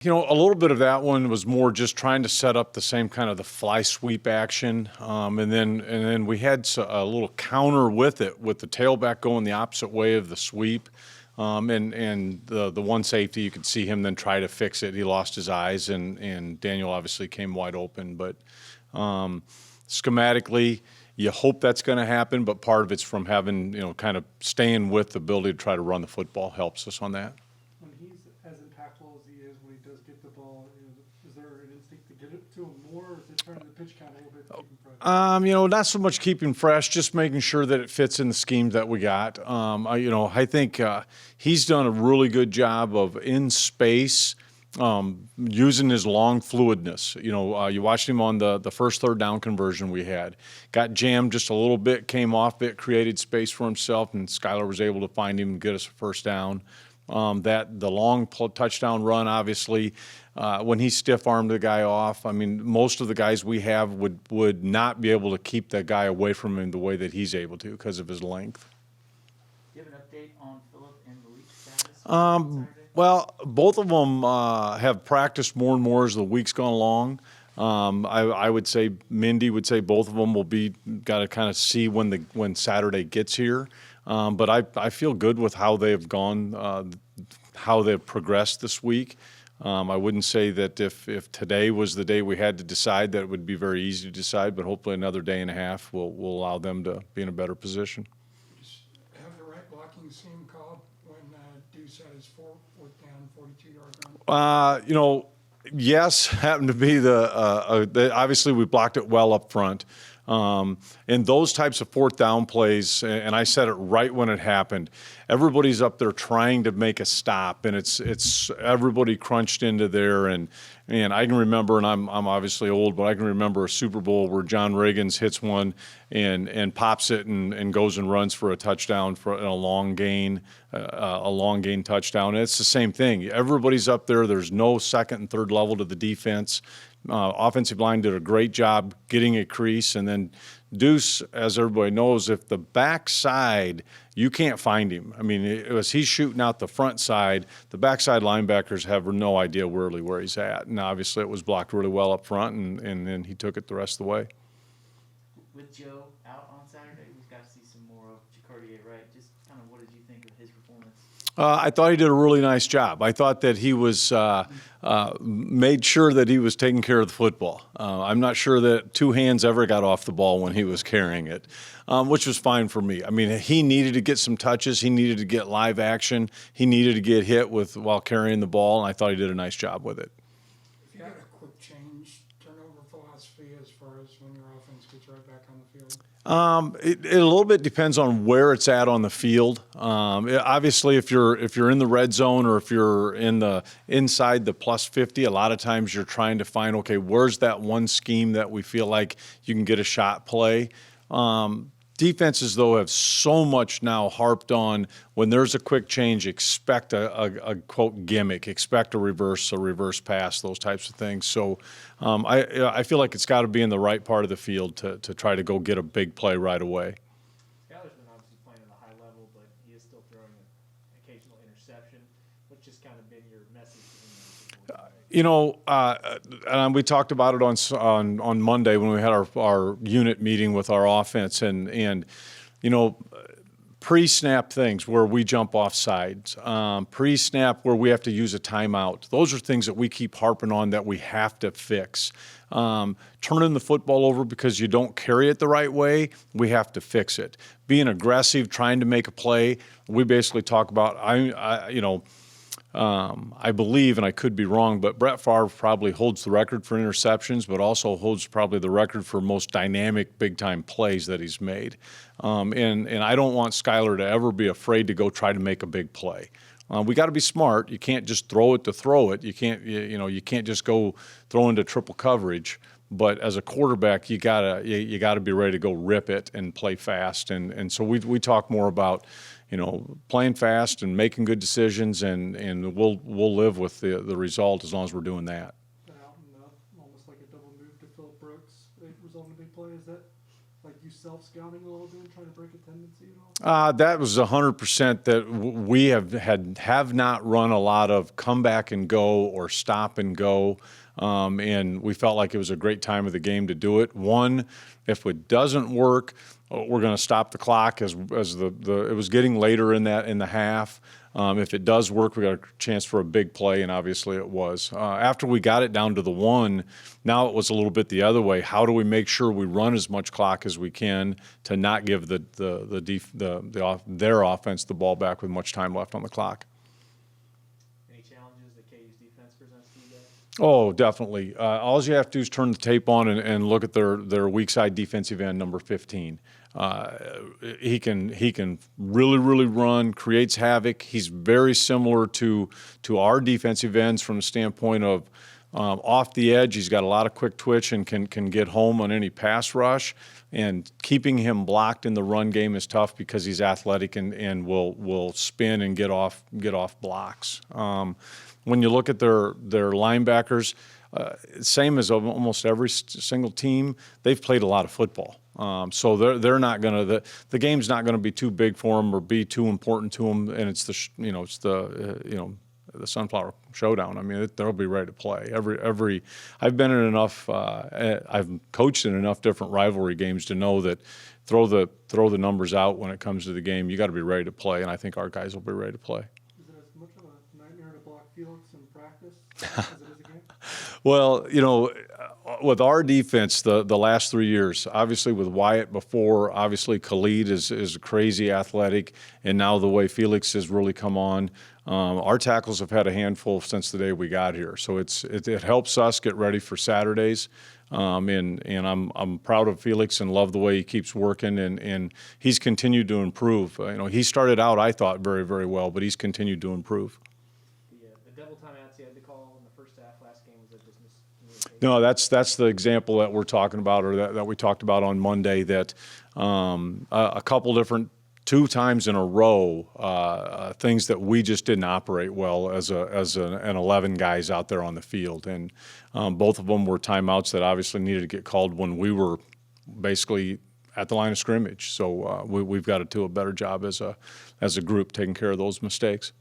A little bit of that one was more just trying to set up the same kind of the fly sweep action, and then we had a little counter with it, with the tailback going the opposite way of the sweep, and the one safety, you could see him then try to fix it. He lost his eyes, and Daniel obviously came wide open. But schematically, you hope that's going to happen, but part of it's from having, kind of staying with the ability to try to run the football helps us on that. When he's as impactful as he is, when he does get the ball, is there an instinct to get it to him more, or is it turning the pitch count a little bit to keep him fresh? Not so much keeping fresh, just making sure that it fits in the scheme that we got. I think he's done a really good job of in space, using his long fluidness. You watched him on the first third down conversion we had. Got jammed just a little bit, came off it, created space for himself, and Skylar was able to find him and get us a first down. The long touchdown run, obviously, when he stiff-armed the guy off, most of the guys we have would not be able to keep that guy away from him the way that he's able to because of his length. Do you have an update on Philip and Malik's status? Well, both of them have practiced more and more as the week's gone along. I would say Mindy would say both of them got to kind of see when Saturday gets here. But I feel good with how they've gone, how they've progressed this week. I wouldn't say that if today was the day we had to decide, that it would be very easy to decide, but hopefully another day and a half will allow them to be in a better position. Have the right blocking scheme called when Deuce had his fourth down, 42-yard run? Yes, happened to be obviously we blocked it well up front. And those types of fourth down plays, and I said it right when it happened, everybody's up there trying to make a stop, and it's everybody crunched into there. And I can remember, and I'm obviously old, but I can remember a Super Bowl where John Riggins hits one and pops it and goes and runs for a touchdown for a long gain touchdown. And it's the same thing. Everybody's up there. There's no second and third level to the defense. Offensive line did a great job getting a crease, and then Deuce, as everybody knows, if the backside, you can't find him. As he's shooting out the front side, the backside linebackers have no idea really where he's at. And obviously it was blocked really well up front, and then he took it the rest of the way. With Joe out on Saturday, we've got to see some more of Jacardier, right? Just kind of what did you think of his performance? I thought he did a really nice job. I thought that he was made sure that he was taking care of the football. I'm not sure that two hands ever got off the ball when he was carrying it, which was fine for me. He needed to get some touches. He needed to get live action. He needed to get hit while carrying the ball, and I thought he did a nice job with it. If you got a quick change, turnover philosophy as far as when your offense gets right back on the field? It a little bit depends on where it's at on the field. Obviously, if you're in the red zone or if you're inside the plus 50, a lot of times you're trying to find, okay, where's that one scheme that we feel like you can get a shot play. Defenses, though, have so much now harped on when there's a quick change, expect a quote gimmick, expect a reverse pass, those types of things. So I feel like it's got to be in the right part of the field to try to go get a big play right away. Skyler's been obviously playing at a high level, but he is still throwing an occasional interception. What's just kind of been your message to him? And we talked about it on Monday when we had our unit meeting with our offense, and pre-snap things where we jump off sides, pre-snap where we have to use a timeout. Those are things that we keep harping on that we have to fix. Turning the football over because you don't carry it the right way, we have to fix it. Being aggressive, trying to make a play, we basically talk about, I believe, and I could be wrong, but Brett Favre probably holds the record for interceptions, but also holds probably the record for most dynamic big-time plays that he's made. And I don't want Skylar to ever be afraid to go try to make a big play. We got to be smart. You can't just throw it to throw it. You can't just go throw into triple coverage. But as a quarterback, you gotta be ready to go rip it and play fast. And so we talk more about, playing fast and making good decisions, and we'll live with the result as long as we're doing that. Out and almost like a double move to Phillip Brooks, it resulted in a big play. Is that like you self-scouting a little bit and trying to break a tendency at all? That was 100% that we have not run a lot of come back and go or stop and go, and we felt like it was a great time of the game to do it. One, if it doesn't work, we're going to stop the clock as it was getting later in the half. If it does work, we got a chance for a big play, and obviously it was. After we got it down to the 1, now it was a little bit the other way. How do we make sure we run as much clock as we can to not give their offense the ball back with much time left on the clock? Any challenges that KU's defense presents to you guys? Oh, definitely. All you have to do is turn the tape on and look at their weak side defensive end, number 15. He can really run, creates havoc. He's very similar to our defensive ends from the standpoint of off the edge. He's got a lot of quick twitch and can get home on any pass rush. And keeping him blocked in the run game is tough because he's athletic and will spin and get off blocks. When you look at their linebackers, same as almost every single team, they've played a lot of football. So they're not going to the game's not going to be too big for them or be too important to them. And it's the Sunflower Showdown. I mean, they'll be ready to play. I've been in enough. I've coached in enough different rivalry games to know that throw the numbers out when it comes to the game. You got to be ready to play, and I think our guys will be ready to play. Is it as much of a nightmare to block Felix in practice as it is a game? Well, with our defense, the last 3 years, obviously with Wyatt before, obviously Khalid is crazy athletic, and now the way Felix has really come on, our tackles have had a handful since the day we got here. So it helps us get ready for Saturdays, and I'm proud of Felix and love the way he keeps working, and he's continued to improve. He started out, I thought, very, very well, but he's continued to improve. The double timeouts you had to call in the first half last game, was that just miscommunication? No, that's the example that we're talking about, or that we talked about on Monday. That a couple different 2 times in a row, things that we just didn't operate well as an 11 guys out there on the field, and both of them were timeouts that obviously needed to get called when we were basically at the line of scrimmage. So we've got to do a better job as a group taking care of those mistakes.